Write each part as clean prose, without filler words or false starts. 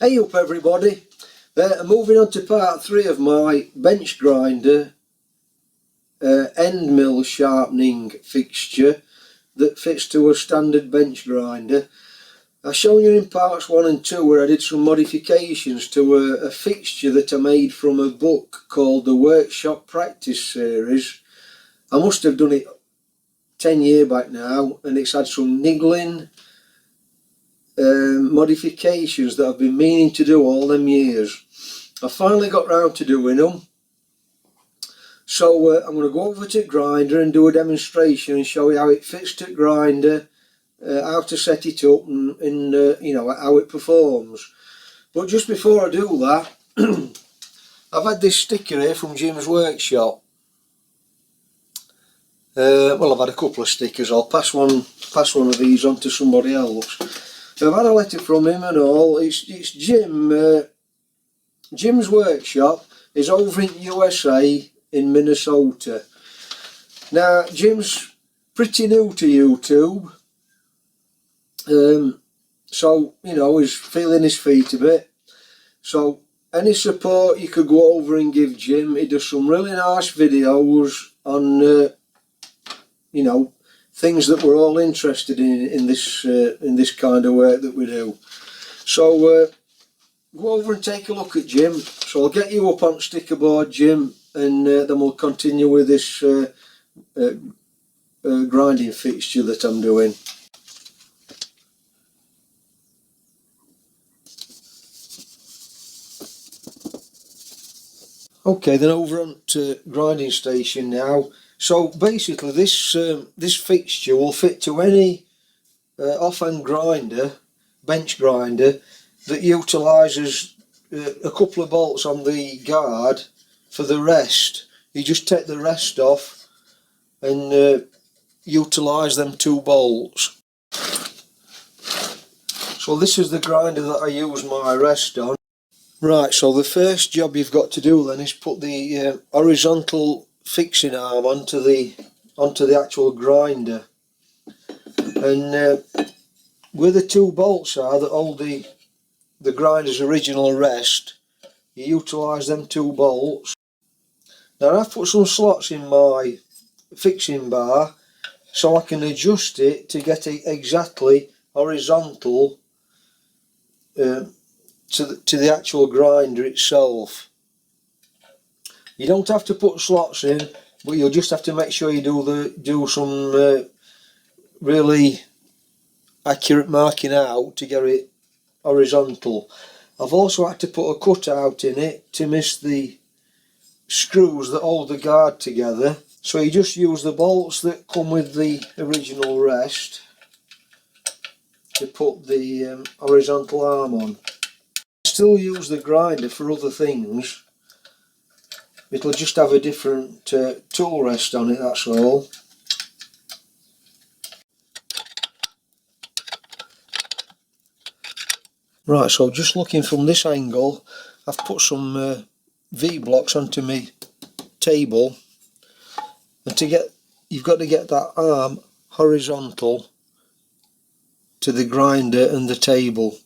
Hey up everybody, moving on to part 3 of my bench grinder end mill sharpening fixture that fits to a standard bench grinder. I've shown you in parts 1 and 2 where I did some modifications to a fixture that I made from a book called the Workshop Practice Series. I must have done it 10 years back now, and it's had some niggling modifications that I've been meaning to do all them years. I finally got round to doing them, so I'm going to go over to grinder and do a demonstration and show you how it fits to grinder, how to set it up, and you know, how it performs. But just before I do that, I've had this sticker here from Jim's workshop. Well, I've had a couple of stickers. I'll pass one of these on to somebody else. I've had a letter from him and all. It's Jim. Jim's workshop is over in USA in Minnesota. Now, Jim's pretty new to YouTube, so you know, he's feeling his feet a bit. So any support you could go over and give Jim. He does some really nice videos on you know, things that we're all interested in this kind of work that we do. So go over and take a look at Jim. So I'll get you up on sticker board, Jim, and then we'll continue with this grinding fixture that I'm doing. Okay, then over on to grinding station now. So basically this fixture will fit to any offhand grinder, bench grinder, that utilises a couple of bolts on the guard for the rest. You just take the rest off and utilise them 2 bolts. So this is the grinder that I use my rest on. Right, so the first job you've got to do then is put the horizontal fixing arm onto the actual grinder, and where the 2 bolts are that hold the grinder's original rest, you utilise them 2 bolts. Now I've put some slots in my fixing bar so I can adjust it to get it exactly horizontal to the actual grinder itself. You don't have to put slots in, but you'll just have to make sure you do some really accurate marking out to get it horizontal. I've also had to put a cutout in it to miss the screws that hold the guard together. So you just use the bolts that come with the original rest to put the horizontal arm on. I still use the grinder for other things. It'll just have a different tool rest on it, that's all. Right, so just looking from this angle, I've put some V-blocks onto my table, and you've got to get that arm horizontal to the grinder and the table.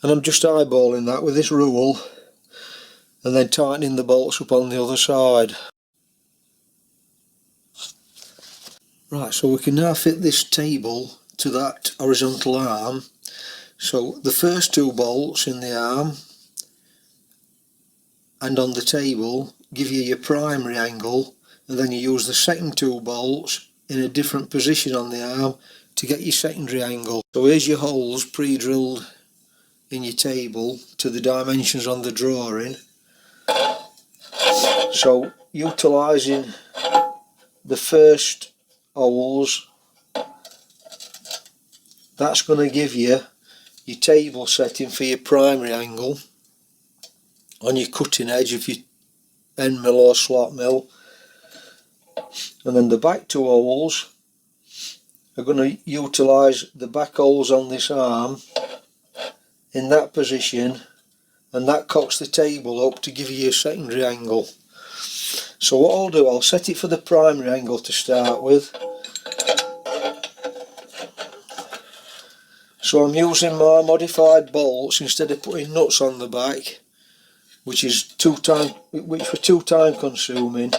And I'm just eyeballing that with this rule, and then tightening the bolts up on the other side. Right, so we can now fit this table to that horizontal arm. So the first 2 bolts in the arm and on the table give you your primary angle, and then you use the second 2 bolts in a different position on the arm to get your secondary angle. So here's your holes pre-drilled in your table to the dimensions on the drawing. So utilising the first holes, that's going to give you your table setting for your primary angle on your cutting edge of your end mill or slot mill. And then the back 2 holes are going to utilise the back holes on this arm in that position, and that cocks the table up to give you your secondary angle. So what I'll do, I'll set it for the primary angle to start with. So I'm using my modified bolts instead of putting nuts on the back, which were too time consuming.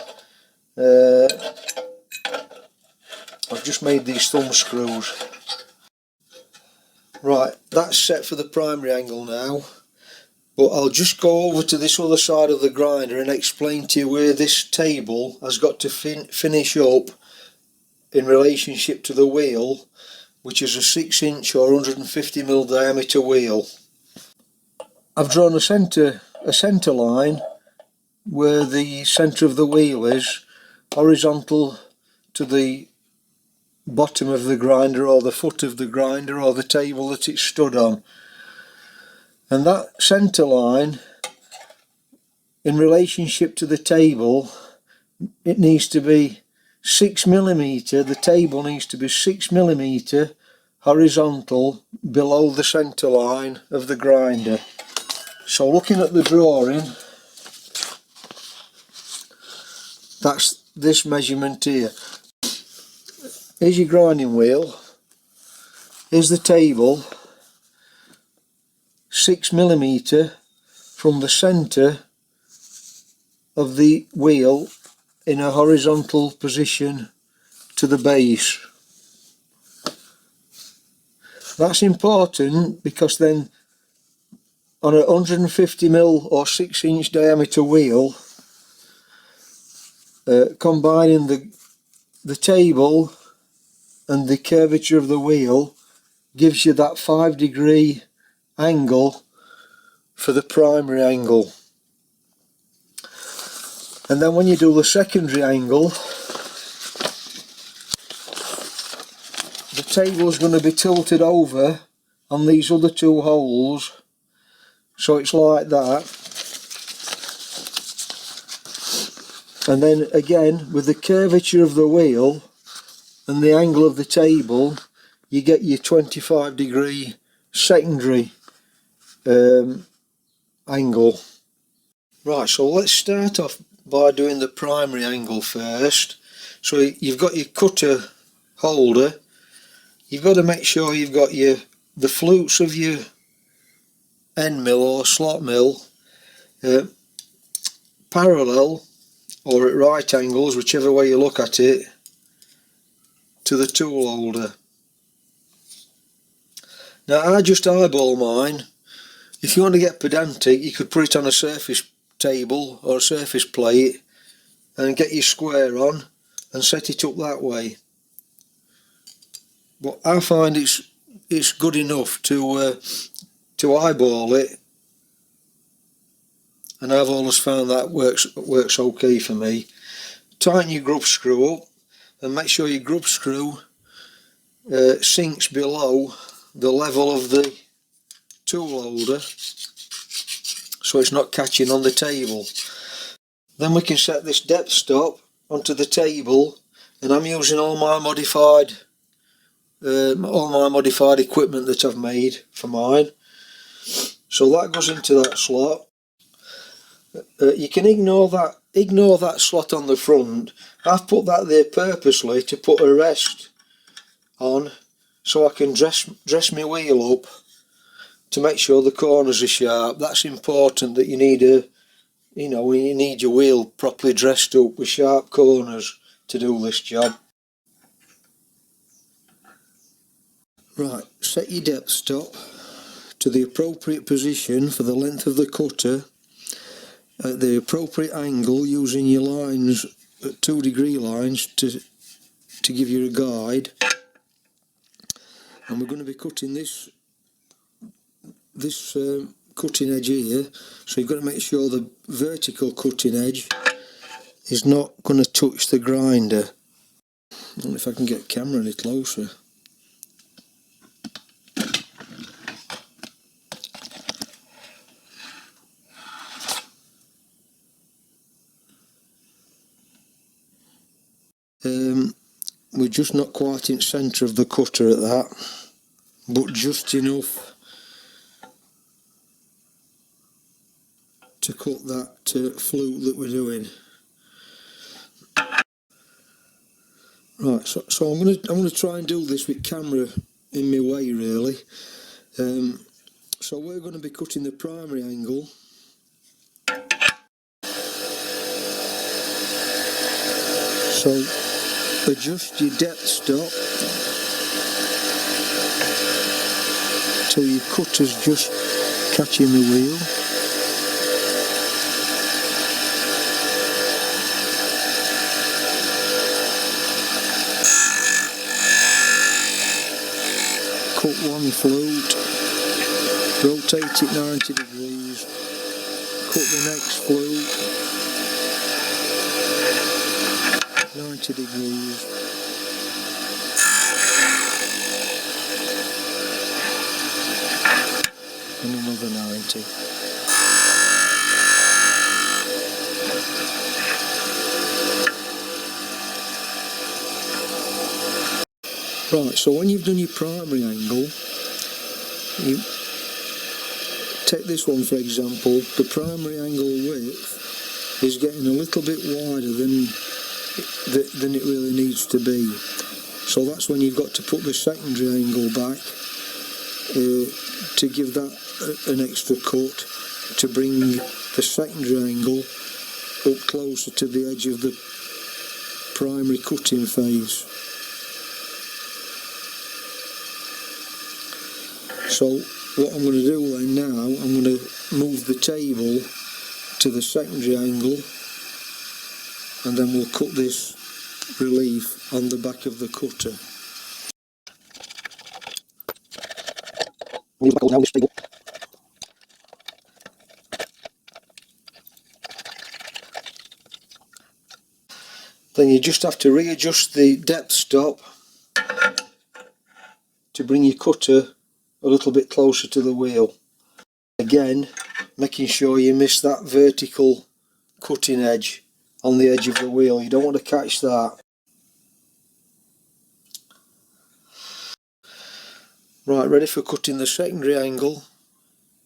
I've just made these thumb screws. Right, that's set for the primary angle now, but I'll just go over to this other side of the grinder and explain to you where this table has got to finish up in relationship to the wheel, which is a 6" or 150mm diameter wheel. I've drawn a centre line where the centre of the wheel is, horizontal to the bottom of the grinder or the foot of the grinder or the table that it's stood on. And that centre line, in relationship to the table, it needs to be 6mm, the table needs to be 6mm horizontal below the centre line of the grinder. So looking at the drawing, that's this measurement here. Here's your grinding wheel, here's the table, 6mm from the centre of the wheel in a horizontal position to the base. That's important because then on a 150mm or 6" diameter wheel, combining the table and the curvature of the wheel gives you that 5° angle for the primary angle. And then when you do the secondary angle, the table is going to be tilted over on these other two holes, so it's like that. And then again, with the curvature of the wheel and the angle of the table, you get your 25° secondary angle. Right, so let's start off by doing the primary angle first. So you've got your cutter holder, you've got to make sure you've got the flutes of your end mill or slot mill parallel or at right angles, whichever way you look at it, to the tool holder. Now I just eyeball mine. If you want to get pedantic, you could put it on a surface table or a surface plate and get your square on and set it up that way. But I find it's good enough to eyeball it, and I've always found that works okay for me. Tighten your grub screw up and make sure your grub screw sinks below the level of the tool holder so it's not catching on the table. Then we can set this depth stop onto the table, and I'm using all my modified equipment that I've made for mine. So that goes into that slot. You can ignore that slot on the front. I've put that there purposely to put a rest on so I can dress my wheel up to make sure the corners are sharp. That's important, that you need you need your wheel properly dressed up with sharp corners to do this job. Right, set your depth stop to the appropriate position for the length of the cutter at the appropriate angle, using your lines at 2° lines to give you a guide. And we're going to be cutting this cutting edge here, so you've got to make sure the vertical cutting edge is not going to touch the grinder. I don't know if I can get the camera any closer. We're just not quite in centre of the cutter at that, but just enough to cut that flute that we're doing. Right, so I'm going to try and do this with camera in my way really. So we're going to be cutting the primary angle. So adjust your depth stop till your cutter's just catching the wheel. Cut one flute, rotate it 90 degrees, cut the next flute 90 degrees, and another 90. Right, so when you've done your primary angle, you take this one for example. The primary angle width is getting a little bit wider than it really needs to be. So that's when you've got to put the secondary angle back to give that an extra cut, to bring the secondary angle up closer to the edge of the primary cutting face. So what I'm going to do then now, I'm going to move the table to the secondary angle, and then we'll cut this relief on the back of the cutter. Then you just have to readjust the depth stop to bring your cutter a little bit closer to the wheel. Again, making sure you miss that vertical cutting edge on the edge of the wheel. You don't want to catch that. Right, ready for cutting the secondary angle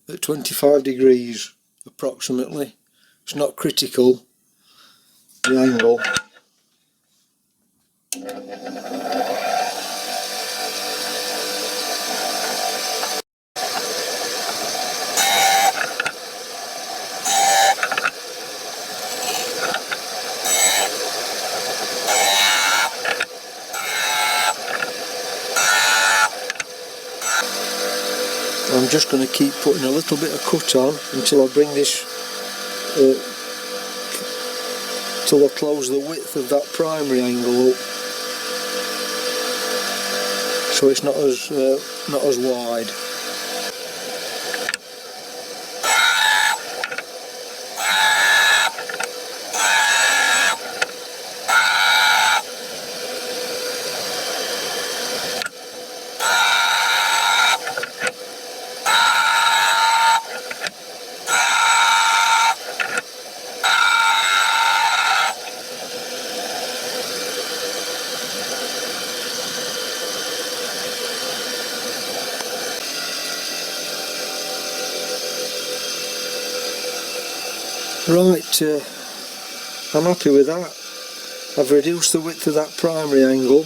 at 25 degrees approximately. It's not critical, the angle. I'm just going to keep putting a little bit of cut on until I bring this, till I close the width of that primary angle up, so it's not as wide. Right, I'm happy with that. I've reduced the width of that primary angle.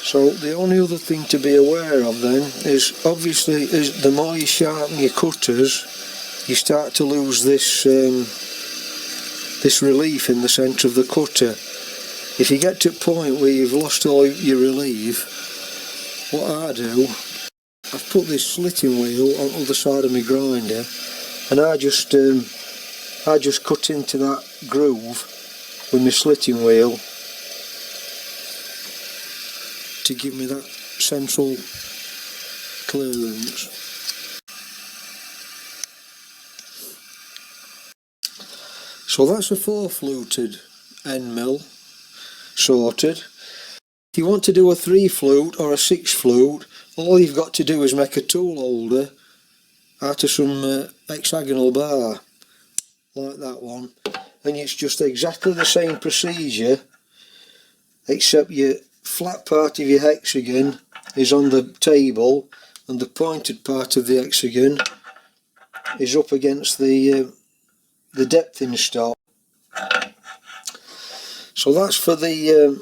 So the only other thing to be aware of then is, obviously, is the more you sharpen your cutters, you start to lose this this relief in the centre of the cutter. If you get to a point where you've lost all your relief, what I do, I've put this slitting wheel on the other side of my grinder, and I just cut into that groove with my slitting wheel to give me that central clearance. So that's a 4-fluted end mill sorted. If you want to do a 3-flute or a 6-flute, all you've got to do is make a tool holder out of some hexagonal bar, like that one, and it's just exactly the same procedure, except your flat part of your hexagon is on the table and the pointed part of the hexagon is up against the depthing stop. So so that's for the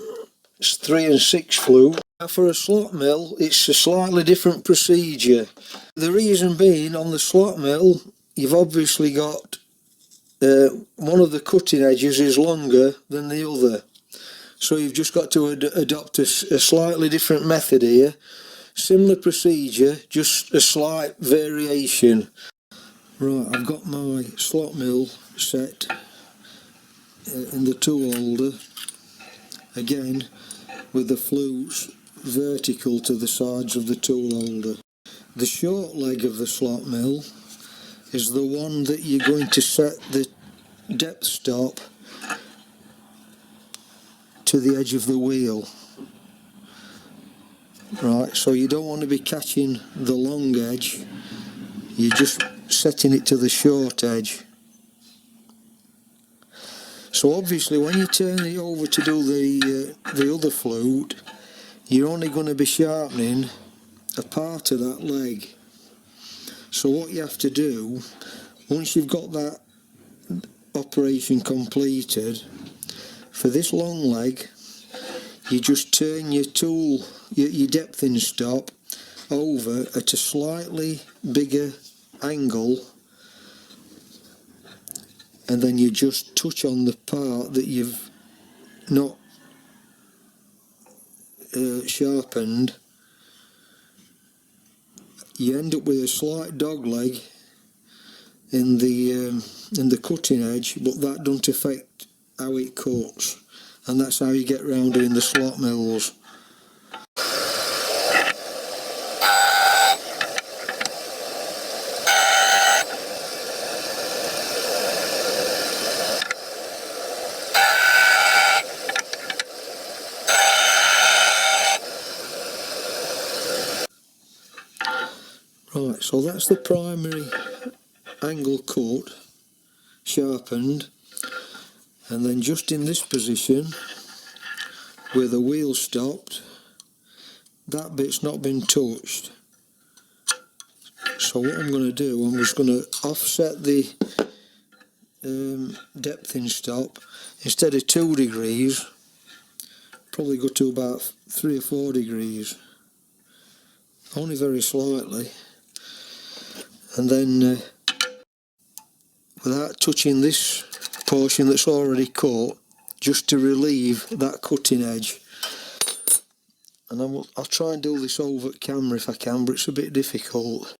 3 and 6 flue. Now for a slot mill, it's a slightly different procedure. The reason being, on the slot mill, you've obviously got one of the cutting edges is longer than the other. So you've just got to adopt a slightly different method here. Similar procedure, just a slight variation. Right, I've got my slot mill set in the tool holder, again with the flues vertical to the sides of the tool holder. The short leg of the slot mill is the one that you're going to set the depth stop to the edge of the wheel. Right, so you don't want to be catching the long edge, you're just setting it to the short edge. So obviously when you turn it over to do the other flute, you're only going to be sharpening a part of that leg. So what you have to do, once you've got that operation completed, for this long leg, you just turn your tool, your depthing stop, over at a slightly bigger angle, and then you just touch on the part that you've not sharpened. You end up with a slight dog leg in the cutting edge, but that doesn't affect how it cuts, and that's how you get round doing the slot mills. Right, so that's the primary angle cut, sharpened, and then just in this position where the wheel stopped, that bit's not been touched. So what I'm going to do, I'm just going to offset the depthing stop. Instead of 2 degrees, probably go to about 3 or 4 degrees, only very slightly, and then without touching this portion that's already cut, just to relieve that cutting edge. And I'll try and do this over camera if I can, but it's a bit difficult.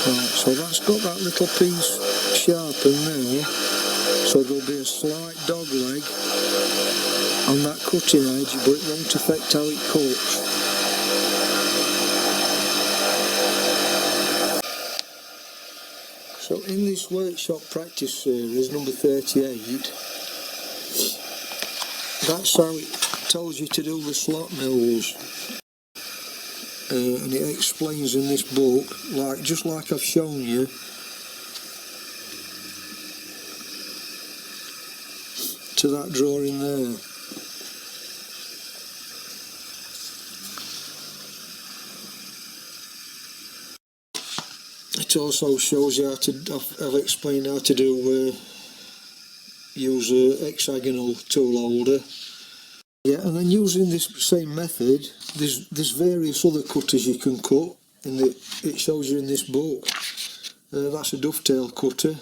Right, so that's got that little piece sharpened there, so there'll be a slight dog leg on that cutting edge, but it won't affect how it cuts. So in this workshop practice series number 38, that's how it tells you to do the slot mills, and it explains in this book, just like I've shown you, to that drawing there. It also shows you how to, I've explained how to do use a hexagonal tool holder. Yeah, and then using this same method, there's various other cutters you can cut. It shows you in this book. That's a dovetail cutter.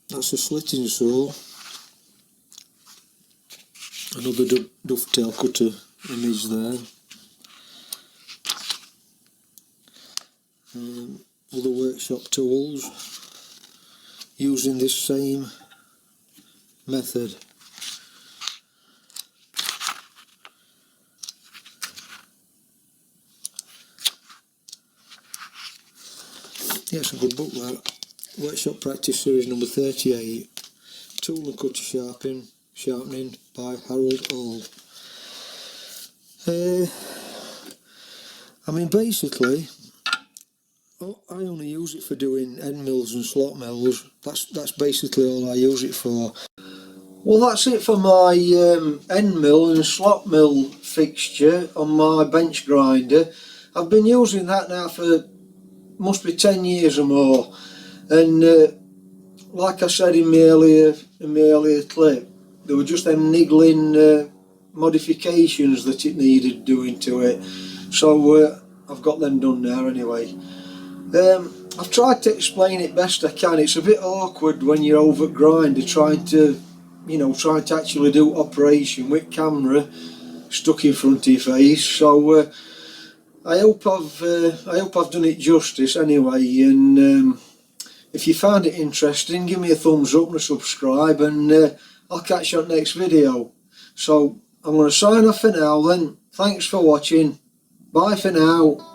That's a slitting saw. Another dovetail cutter image there. Other workshop tools using this same method. Yeah, it's a good book, that. Workshop Practice Series number 38, Tool and Cutter Sharpening by Harold Hall. I mean, basically, I only use it for doing end mills and slot mills. That's basically all I use it for. Well, that's it for my end mill and slot mill fixture on my bench grinder. I've been using that now for must be 10 years or more, and like I said in my earlier clip, there were just them niggling modifications that it needed doing to it, so I've got them done now anyway. I've tried to explain it best I can. It's a bit awkward when you're over at grinder trying to actually do operation with camera stuck in front of your face. So I hope I've done it justice anyway. And if you found it interesting, give me a thumbs up and a subscribe, and I'll catch you on the next video. So I'm going to sign off for now then. Thanks for watching. Bye for now.